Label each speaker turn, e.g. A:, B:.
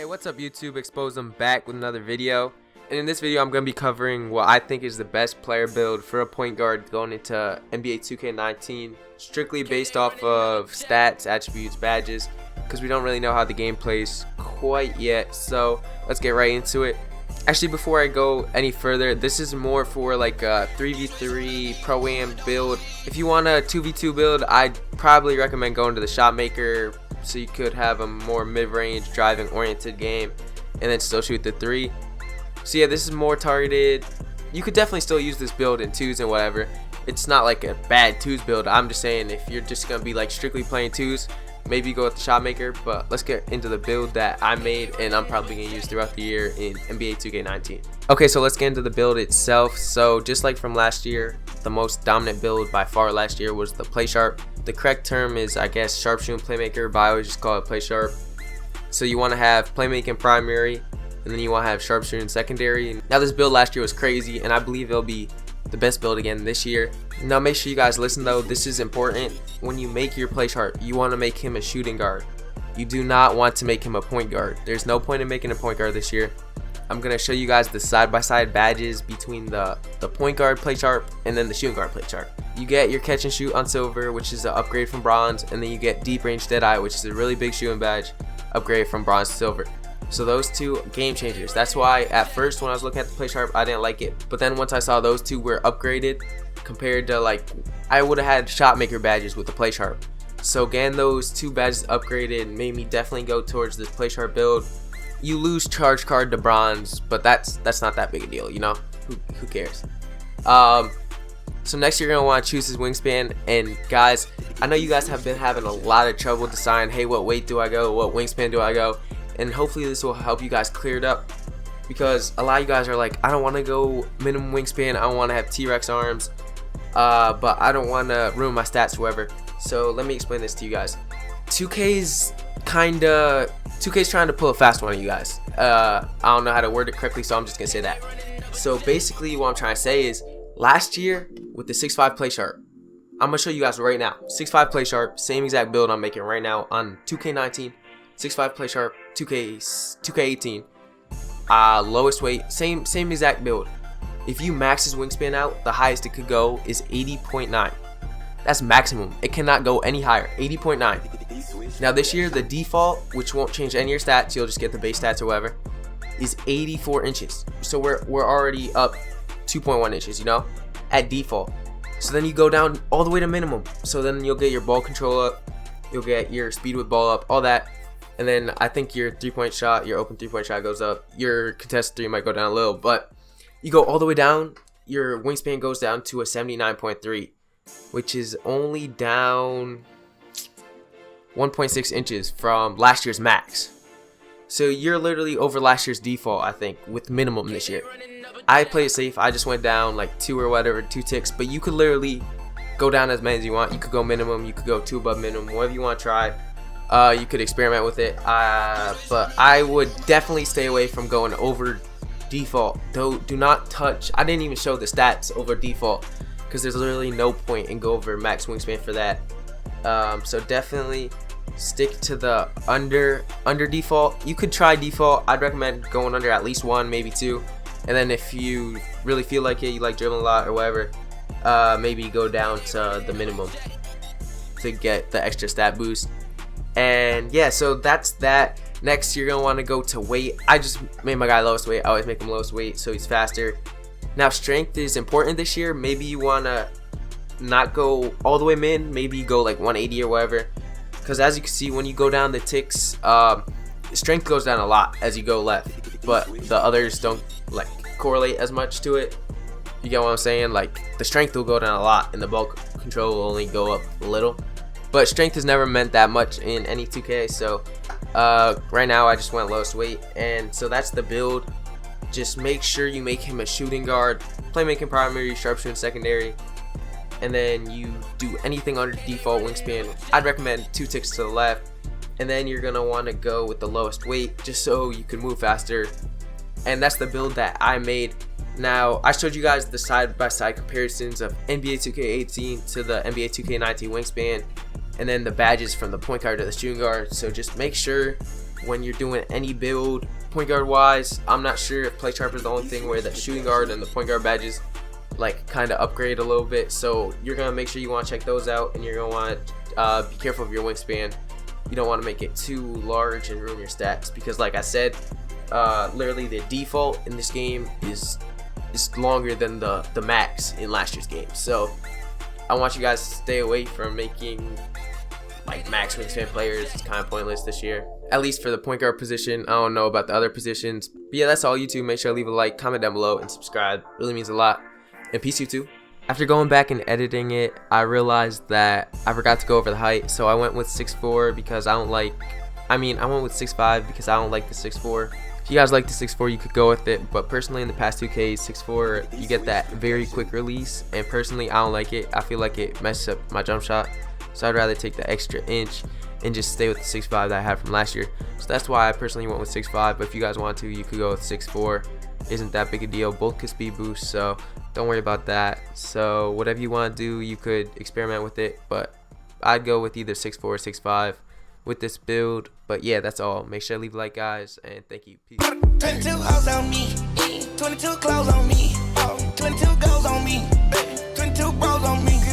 A: Hey, what's up YouTube? Expose them back with another video. And in this video I'm going to be covering what I think is the best player build for a point guard going into NBA 2K19, strictly based off of stats, attributes, badges, because we don't really know how the game plays quite yet. So let's get right into it. Actually, before I go any further, this is more for like a 3v3 pro-am build. If you want a 2v2 build, I'd probably recommend going to the shot maker, so you could have a more mid-range driving oriented game and then still shoot the three. So yeah, this is more targeted. You could definitely still use this build in twos and whatever. It's not like a bad twos build. I'm just saying if you're just gonna be like strictly playing twos, maybe go with the shot maker. But let's get into the build that I made and I'm probably gonna use throughout the year in NBA 2K19. Okay, so let's get into the build itself. So just like from last year, the most dominant build by far last year was the play sharp. The correct term is, I guess, sharpshooting playmaker, but I always just call it play sharp. So you want to have playmaking primary, and then you want to have sharpshooting secondary. Now this build last year was crazy, and I believe it'll be the best build again this year. Now make sure you guys listen though, this is important. When you make your play sharp, you want to make him a shooting guard. You do not want to make him a point guard. There's no point in making a point guard this year. I'm going to show you guys the side-by-side badges between the point guard play sharp and then the shooting guard play sharp. You get your catch and shoot on silver, which is an upgrade from bronze, and then you get deep range deadeye, which is a really big shooting badge, upgrade from bronze to silver. So those two game changers. That's why at first when I was looking at the play sharp, I didn't like it, but then once I saw those two were upgraded compared to, like, I would have had shot maker badges with the play sharp. So again, those two badges upgraded made me definitely go towards this play sharp build. You lose charge card to bronze, but that's not that big a deal, you know. Who cares? So next you're gonna want to choose his wingspan. And guys, I know you guys have been having a lot of trouble deciding, hey, what weight do I go, what wingspan do I go, and hopefully this will help you guys clear it up, because a lot of you guys are like, I don't want to go minimum wingspan, I don't want to have T-Rex arms, but I don't want to ruin my stats or whatever. So let me explain this to you guys. 2K's trying to pull a fast one on you guys. I don't know how to word it correctly, so I'm just gonna say that. So basically what I'm trying to say is, last year with the 6'5 play sharp, I'm gonna show you guys right now, 6'5 play sharp, same exact build I'm making right now on 2K19, 6'5 play sharp, 2K18, lowest weight, same exact build. If you max his wingspan out, the highest it could go is 80.9. That's maximum. It cannot go any higher. 80.9. Now this year the default, which won't change any of your stats, you'll just get the base stats or whatever, is 84 inches. So we're already up 2.1 inches, you know, at default. So then you go down all the way to minimum. So then you'll get your ball control up, you'll get your speed with ball up, all that. And then I think your 3-point shot, your open 3-point shot goes up. Your contested 3 might go down a little, but you go all the way down, your wingspan goes down to a 79.3, which is only down 1.6 inches from last year's max. So you're literally over last year's default, I think, with minimum this year. I play it safe. I just went down like 2 or whatever, 2 ticks, but you could literally go down as many as you want. You could go minimum, you could go 2 above minimum, whatever you want to try. You could experiment with it, but I would definitely stay away from going over default. Do not touch. I didn't even show the stats over default, because there's literally no point in go over max wingspan for that. So definitely stick to the under default. You could try default. I'd recommend going under at least 1, maybe 2, and then if you really feel like it, you like dribbling a lot or whatever, maybe go down to the minimum to get the extra stat boost. And yeah, so that's that. Next you're gonna want to go to weight. I just made my guy lowest weight. I always make him lowest weight so he's faster. Now strength is important this year. Maybe you want to not go all the way min, maybe you go like 180 or whatever, because as you can see when you go down the ticks, strength goes down a lot as you go left, but the others don't like correlate as much to it. You get what I'm saying? Like the strength will go down a lot and the bulk control will only go up a little, but strength has never meant that much in any 2K. So right now I just went lowest weight, and so that's the build. Just make sure you make him a shooting guard, playmaking primary, sharpshooting secondary, and then you do anything under default wingspan. I'd recommend 2 ticks to the left, and then you're gonna want to go with the lowest weight just so you can move faster. And that's the build that I made. Now I showed you guys the side-by-side comparisons of NBA 2K18 to the NBA 2K19 wingspan, and then the badges from the point guard to the shooting guard. So just make sure when you're doing any build point guard wise. I'm not sure if Play Sharper is the only thing where the shooting guard and the point guard badges like kind of upgrade a little bit, so you're gonna make sure you want to check those out, and you're gonna want to be careful of your wingspan. You don't want to make it too large and ruin your stats, because like I said, literally the default in this game is longer than the max in last year's game. So I want you guys to stay away from making like max wingspan players. It's kind of pointless this year, at least for the point guard position. I don't know about the other positions, but yeah, that's all. YouTube, make sure to leave a like, comment down below, and subscribe. It really means a lot. And peace, YouTube. After going back and editing it, I realized that I forgot to go over the height, so I went with 6'4" because I went with 6'5" because I don't like the 6'4". If you guys like the 6'4", you could go with it, but personally in the past 2Ks, 6'4", you get that very quick release, and personally I don't like it. I feel like it messes up my jump shot, so I'd rather take the extra inch and just stay with the 6'5" that I had from last year. So that's why I personally went with 6'5", but if you guys want to, you could go with 6'4". Isn't that big a deal. Both could speed boost, so don't worry about that. So whatever you want to do, you could experiment with it, but I'd go with either 6'4" or 6'5" with this build. But yeah, that's all. Make sure to leave a like, guys, and thank you. Peace.
B: 22 hoes on me, 22 clothes on me, 22 goals on me, 22 bros on me.